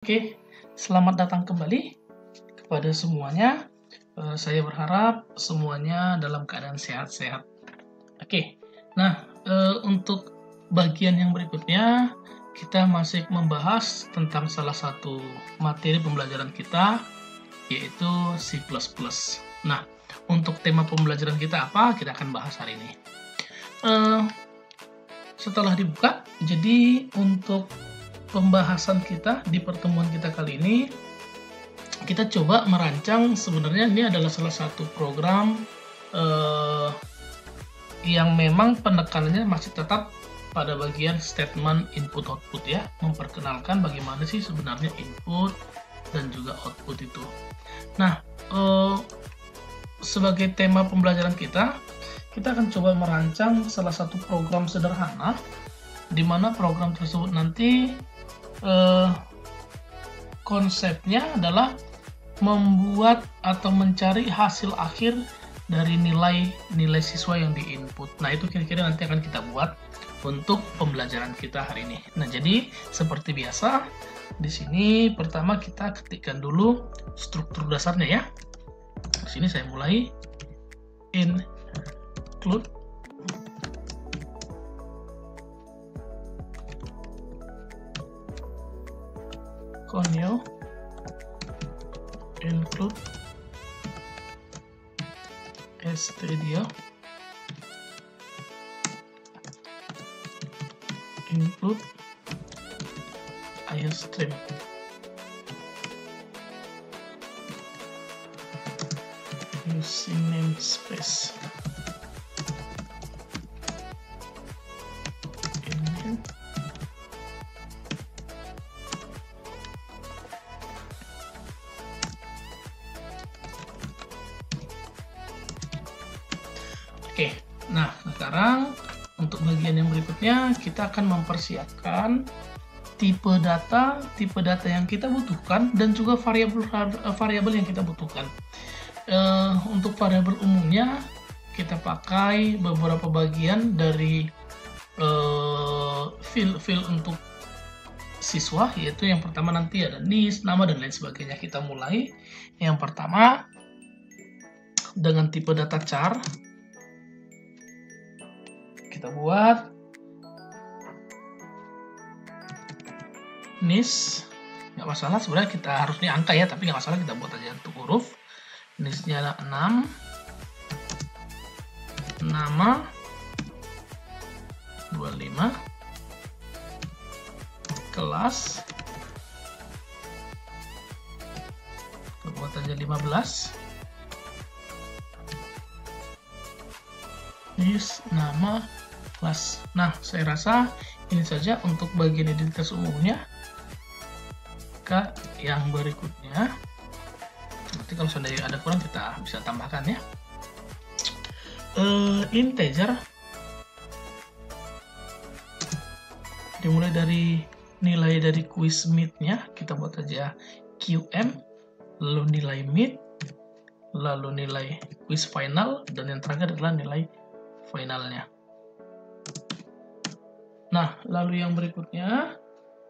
Oke, selamat datang kembali kepada semuanya. Saya berharap semuanya dalam keadaan sehat-sehat. Oke, nah untuk bagian yang berikutnya kita masih membahas tentang salah satu materi pembelajaran kita, yaitu C++. Nah, untuk tema pembelajaran kita apa? Kita akan bahas hari ini. Setelah dibuka, jadi untuk pembahasan kita di pertemuan kita kali ini, kita coba merancang. Sebenarnya ini adalah salah satu program yang memang penekanannya masih tetap pada bagian statement input-output ya, memperkenalkan bagaimana sih sebenarnya input dan juga output itu. Nah, sebagai tema pembelajaran kita akan coba merancang salah satu program sederhana, di mana program tersebut nanti konsepnya adalah membuat atau mencari hasil akhir dari nilai siswa yang diinput. Nah, itu kira-kira nanti akan kita buat untuk pembelajaran kita hari ini. Nah, jadi seperti biasa di sini pertama kita ketikkan dulu struktur dasarnya ya. Di sini saya mulai include Conio, include stdio, include iostream. Using namespace. Oke, nah sekarang untuk bagian yang berikutnya kita akan mempersiapkan tipe data yang kita butuhkan dan juga variabel yang kita butuhkan. Untuk variabel umumnya kita pakai beberapa bagian dari field untuk siswa, yaitu yang pertama nanti ada NIS, nama dan lain sebagainya. Kita mulai yang pertama dengan tipe data char. Kita buat NIS, nggak masalah sebenarnya, kita harusnya angka ya, tapi nggak masalah, kita buat aja untuk huruf. NIS-nya ada 6, nama 25, kelas kita buat aja 15, NIS, nama, kelas. Nah, saya rasa ini saja untuk bagian identitas umumnya. Ke yang berikutnya, nanti kalau seandainya ada kurang kita bisa tambahkan ya. Integer dimulai dari nilai dari quiz meet-nya, kita buat aja QM, lalu nilai meet, lalu nilai quiz final, dan yang terakhir adalah nilai finalnya. Nah, lalu yang berikutnya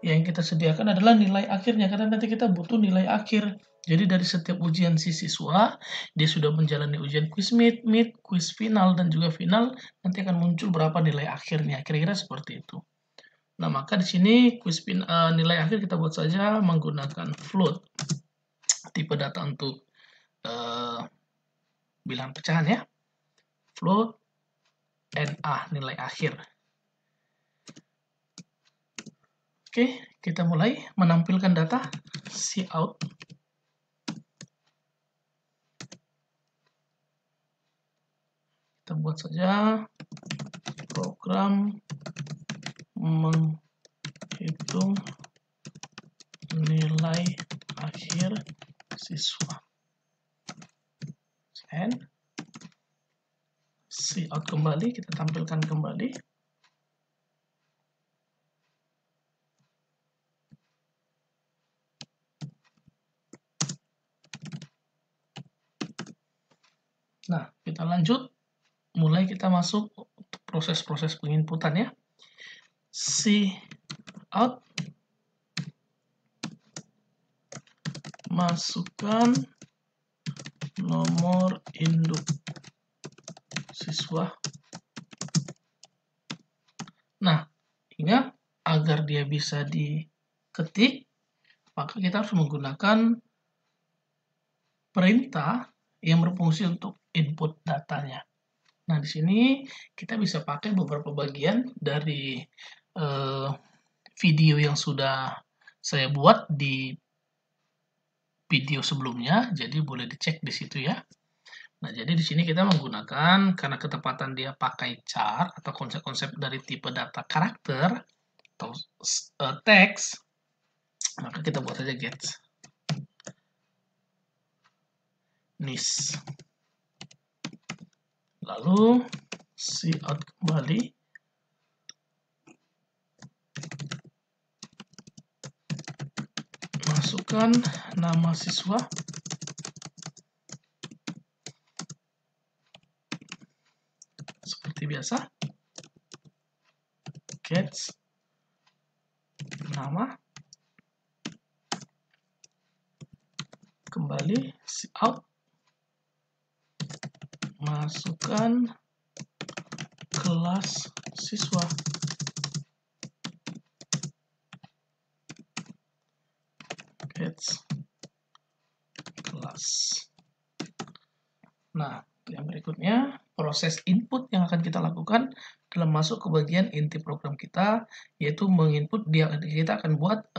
yang kita sediakan adalah nilai akhirnya, karena nanti kita butuh nilai akhir. Jadi dari setiap ujian si siswa, dia sudah menjalani ujian quiz meet, quiz final, dan juga final, nanti akan muncul berapa nilai akhirnya, kira-kira seperti itu. Nah, maka di sini nilai akhir kita buat saja menggunakan float, tipe data untuk bilangan pecahan ya, float NA, nilai akhir. Oke, kita mulai menampilkan data cout. Kita buat saja program menghitung nilai akhir siswa. Send. Cout kembali, kita tampilkan kembali. Nah, kita lanjut. Mulai kita masuk proses-proses penginputan ya. Cout masukkan nomor induk siswa. Nah, ingat, agar dia bisa diketik, maka kita harus menggunakan perintah yang berfungsi untuk input datanya. Nah, di sini kita bisa pakai beberapa bagian dari video yang sudah saya buat di video sebelumnya, jadi boleh dicek di situ ya. Nah, jadi di sini kita menggunakan, karena ketepatan dia pakai char atau konsep-konsep dari tipe data karakter atau teks, maka kita buat aja get nis. Lalu cout kembali. Masukkan nama siswa. Seperti biasa. Get nama. Kembali cout. Masukkan kelas siswa. Get kelas. Nah, yang berikutnya, proses input yang akan kita lakukan dalam masuk ke bagian inti program kita, yaitu menginput, kita akan buat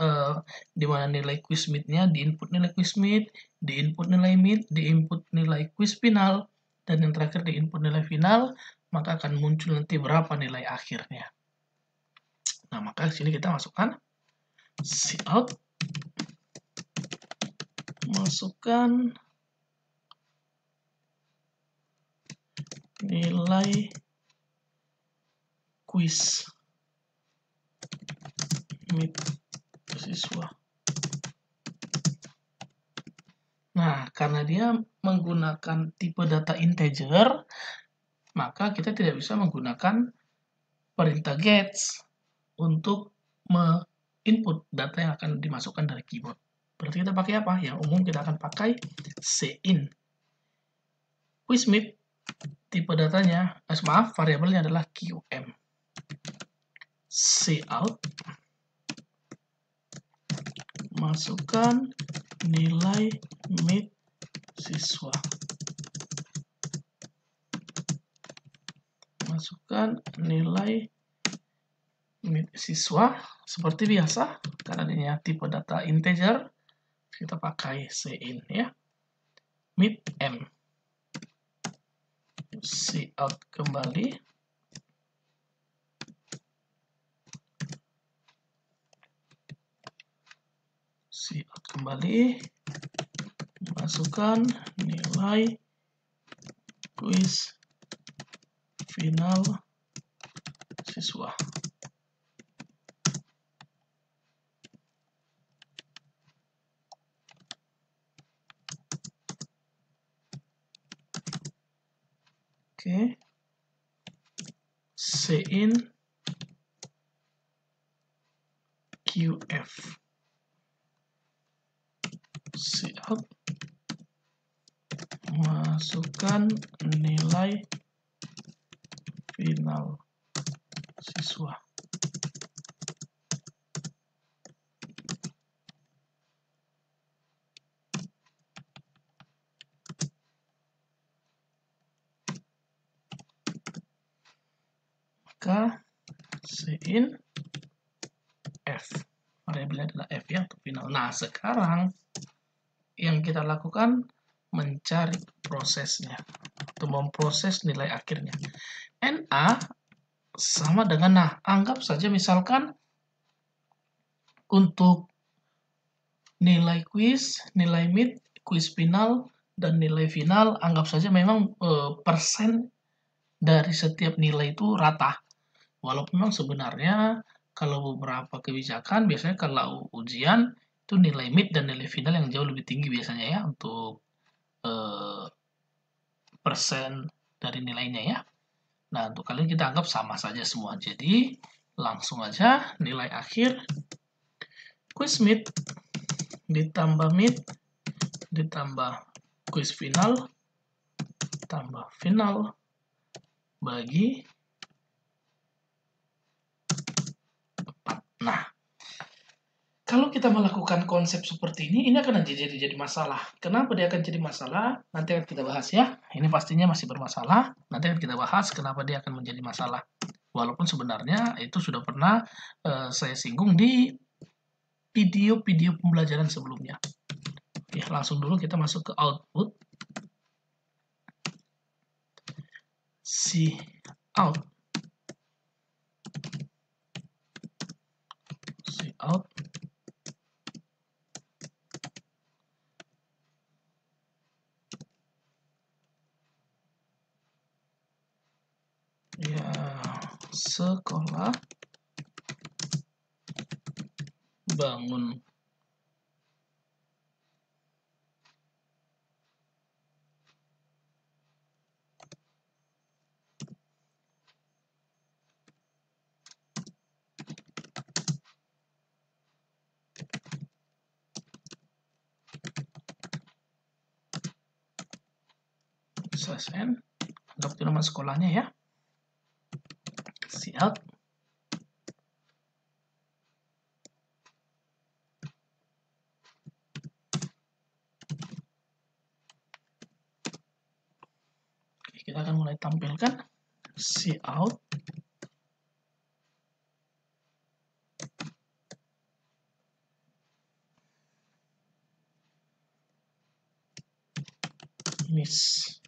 di mana nilai quiz meet-nya, di input nilai quiz meet, di input nilai meet, di input nilai quiz final, dan yang terakhir di input nilai final, maka akan muncul nanti berapa nilai akhirnya. Nah, maka di sini kita masukkan cout, masukkan nilai quiz meet siswa. Nah, karena dia menggunakan tipe data integer, maka kita tidak bisa menggunakan perintah gets untuk input data yang akan dimasukkan dari keyboard. Berarti kita pakai apa? Yang umum kita akan pakai cin. Quizmeet, tipe datanya, variabelnya adalah qm. Cout, masukkan nilai meet siswa. Masukkan nilai meet siswa. Seperti biasa, karena ini tipe data integer, kita pakai cin ya. Meet m. Cout kembali. Cout kembali. Masukkan nilai quiz final siswa. Oke. Cin qf. Cout, masukkan nilai final siswa. Maka cin f, variabelnya adalah f ya untuk final. Nah, sekarang yang kita lakukan mencari prosesnya atau memproses nilai akhirnya. Na sama dengan, nah, anggap saja misalkan untuk nilai quiz, nilai meet, quiz final, dan nilai final, anggap saja memang persen dari setiap nilai itu rata. Walaupun memang sebenarnya kalau beberapa kebijakan, biasanya kalau ujian, itu nilai meet dan nilai final yang jauh lebih tinggi biasanya ya, untuk persen dari nilainya ya. Nah, untuk kalian kita anggap sama saja semua. Jadi, langsung aja nilai akhir quiz meet ditambah meet ditambah kuis final tambah final bagi 4. Nah, kalau kita melakukan konsep seperti ini akan jadi masalah. Kenapa dia akan jadi masalah? Nanti akan kita bahas ya. Ini pastinya masih bermasalah. Nanti akan kita bahas kenapa dia akan menjadi masalah. Walaupun sebenarnya itu sudah pernah saya singgung di video-video pembelajaran sebelumnya. Oke, langsung dulu kita masuk ke output. Cout. Cout. Ya, sekolah bangun. SN, anggap itu nama sekolahnya ya. Cout. Oke, kita akan mulai tampilkan cout miss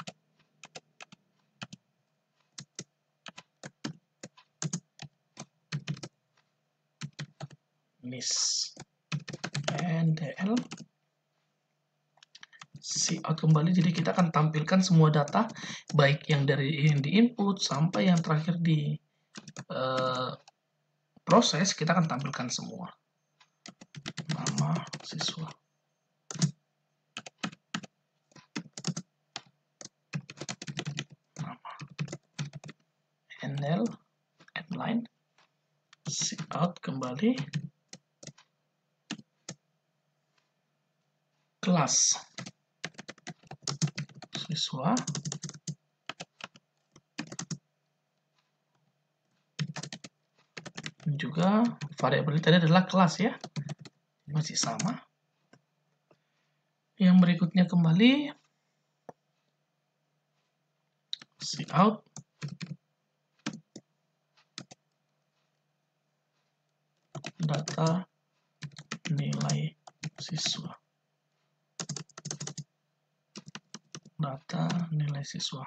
ndl cout kembali. Jadi kita akan tampilkan semua data, baik yang dari di input sampai yang terakhir di proses, kita akan tampilkan semua. Nama siswa, nama NL, inline, cout kembali, kelas siswa, dan juga variabel tadi adalah kelas ya, masih sama. Yang berikutnya kembali cout data nilai siswa, data nilai siswa.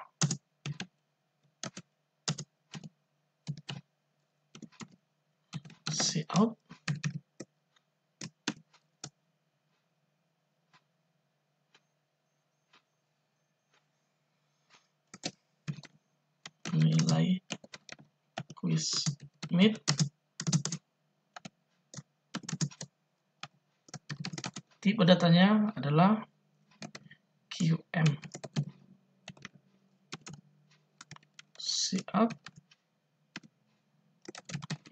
Cout nilai quiz meet, tipe datanya adalah QM. Cout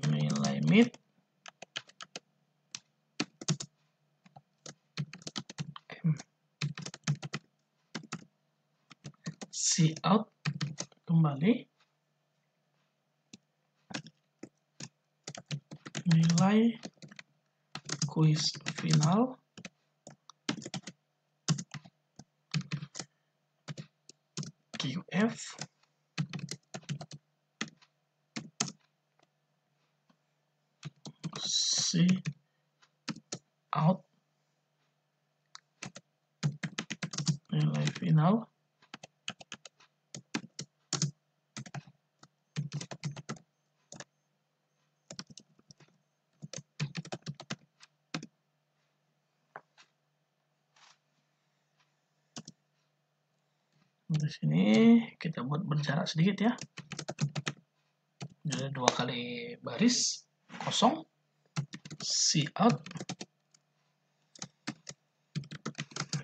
nilai meet M. Cout kembali nilai kuis final QF Cout nilai final di sini kita buat berjarak sedikit ya. Jadi 2 kali baris kosong. Cout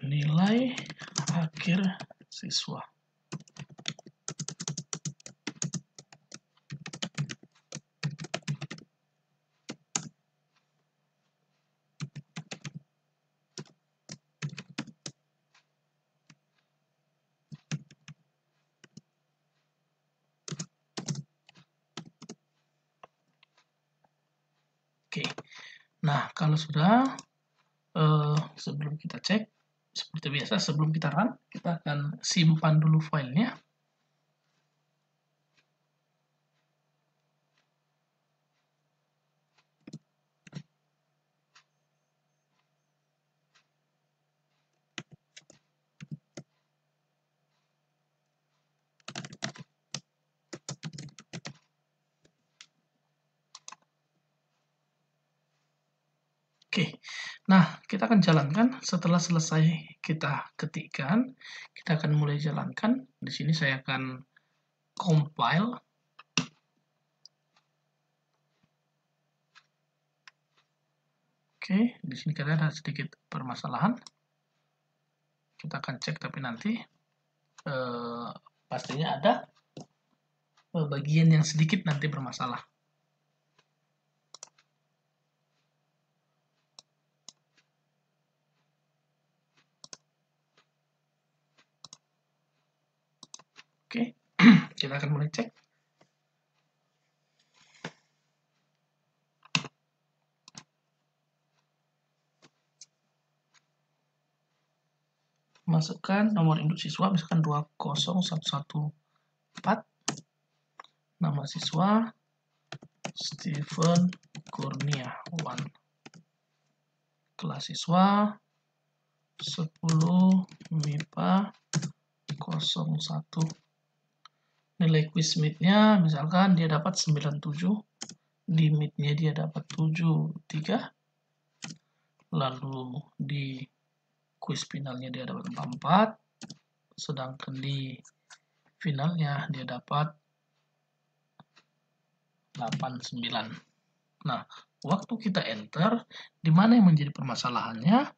nilai akhir siswa. Oke, nah kalau sudah, sebelum kita cek, seperti biasa sebelum kita run, kita akan simpan dulu filenya. Oke, nah kita akan jalankan setelah selesai kita ketikkan, kita akan mulai jalankan. Di sini saya akan compile. Oke, di sini kita ada sedikit permasalahan. Kita akan cek tapi nanti pastinya ada bagian yang sedikit nanti bermasalah. Oke, kita akan mulai cek. Masukkan nomor induk siswa, misalkan 20114. Nama siswa Stephen Kurniawan. Kelas siswa 10 MIPA 01. Nilai quiz meet-nya misalkan dia dapat 97, di meet-nya dia dapat 73, lalu di quiz finalnya dia dapat 44, sedangkan di finalnya dia dapat 89. Nah, waktu kita enter, di mana yang menjadi permasalahannya?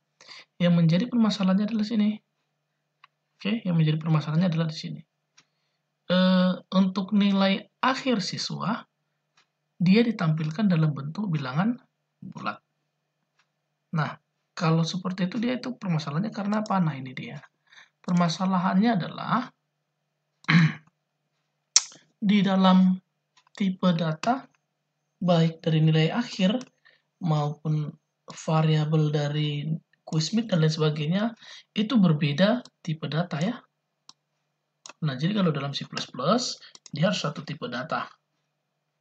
Yang menjadi permasalahannya adalah sini. Oke, yang menjadi permasalahannya adalah di sini. Untuk nilai akhir siswa, dia ditampilkan dalam bentuk bilangan bulat. Nah, kalau seperti itu dia itu permasalahannya karena apa? Nah, ini dia. Permasalahannya adalah di dalam tipe data, baik dari nilai akhir maupun variabel dari QuizMeet dan lain sebagainya, itu berbeda tipe data ya. Nah, jadi kalau dalam C++, dia harus satu tipe data.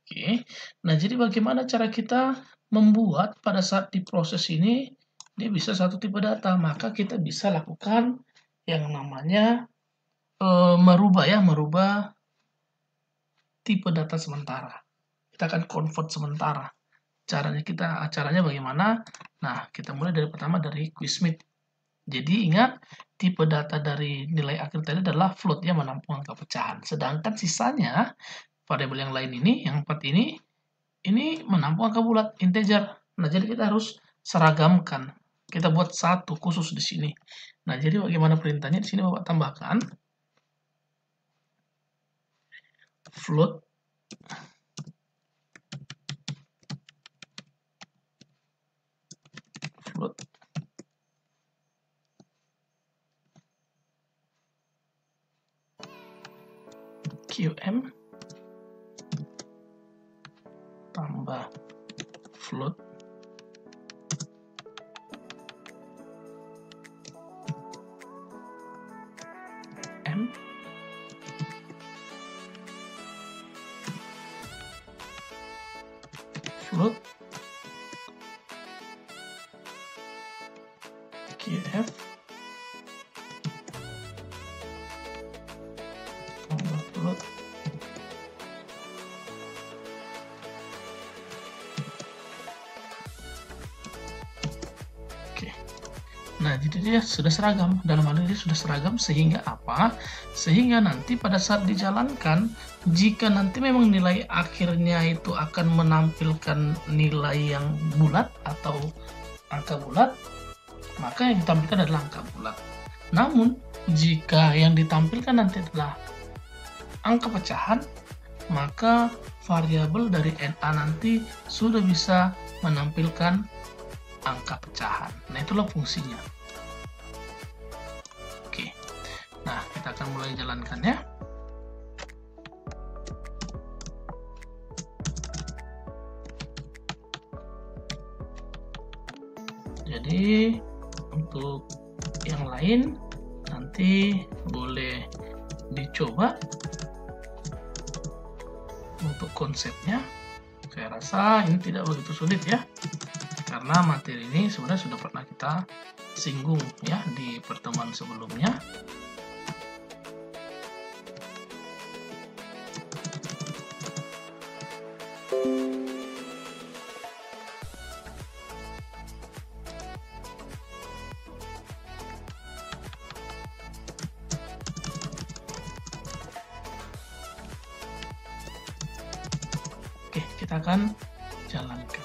Oke, nah jadi bagaimana cara kita membuat pada saat diproses ini, dia bisa satu tipe data, maka kita bisa lakukan yang namanya merubah tipe data sementara. Kita akan convert sementara. Caranya bagaimana? Nah, kita mulai dari pertama dari QuizMeet. Jadi ingat, tipe data dari nilai akhir tadi adalah float, yang menampung angka pecahan. Sedangkan sisanya, variabel yang lain ini, yang 4 ini menampung angka bulat, integer. Nah, jadi kita harus seragamkan. Kita buat satu khusus di sini. Nah, jadi bagaimana perintahnya? Di sini Bapak tambahkan float QM tambah float M float QF tambah float Nah, jadi dia sudah seragam. Dalam hal ini sudah seragam sehingga apa? Sehingga nanti pada saat dijalankan, jika nanti memang nilai akhirnya itu akan menampilkan nilai yang bulat atau angka bulat, maka yang ditampilkan adalah angka bulat. Namun, jika yang ditampilkan nanti adalah angka pecahan, maka variabel dari NA nanti sudah bisa menampilkan angka pecahan. Nah, itulah fungsinya. Oke. Nah, kita akan mulai jalankannya. untuk yang lain nanti boleh dicoba. Untuk konsepnya saya rasa ini tidak begitu sulit ya, karena materi ini sebenarnya sudah pernah kita singgung ya di pertemuan sebelumnya. Oke, kita akan jalankan.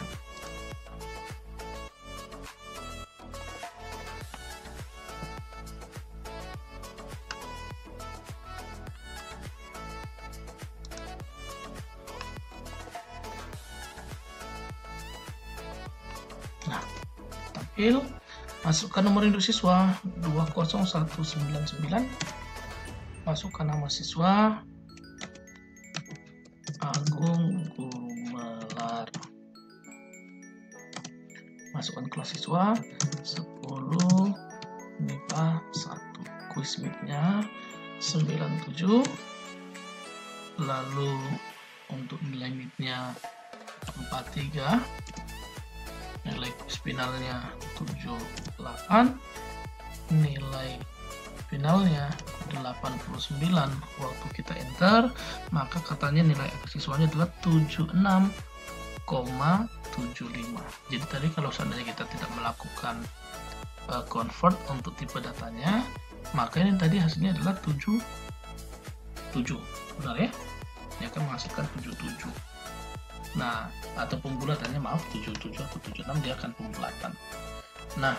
Nah, tampil, masukkan nomor induk siswa 20199, masukkan nama siswa Agung Gumelar, masukkan kelas siswa 10 MIPA 1, kuis MIP-nya 97, lalu untuk nilai MIP-nya 43, nilai kuis finalnya 78, nilai finalnya 89. Waktu kita enter, maka katanya nilai siswanya adalah 76,75. Jadi tadi kalau seandainya kita tidak melakukan convert untuk tipe datanya, maka ini tadi hasilnya adalah 77. Benar ya? Ini akan menghasilkan 77. Nah, atau pembulatannya, maaf, 77 atau 76, dia akan pembulatan. Nah,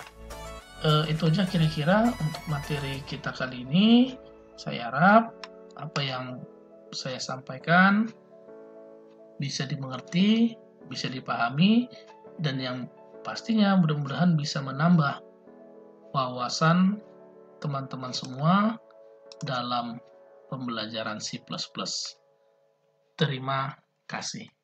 itu aja kira-kira untuk materi kita kali ini. Saya harap apa yang saya sampaikan bisa dimengerti, bisa dipahami, dan yang pastinya mudah-mudahan bisa menambah wawasan teman-teman semua dalam pembelajaran C++. Terima kasih.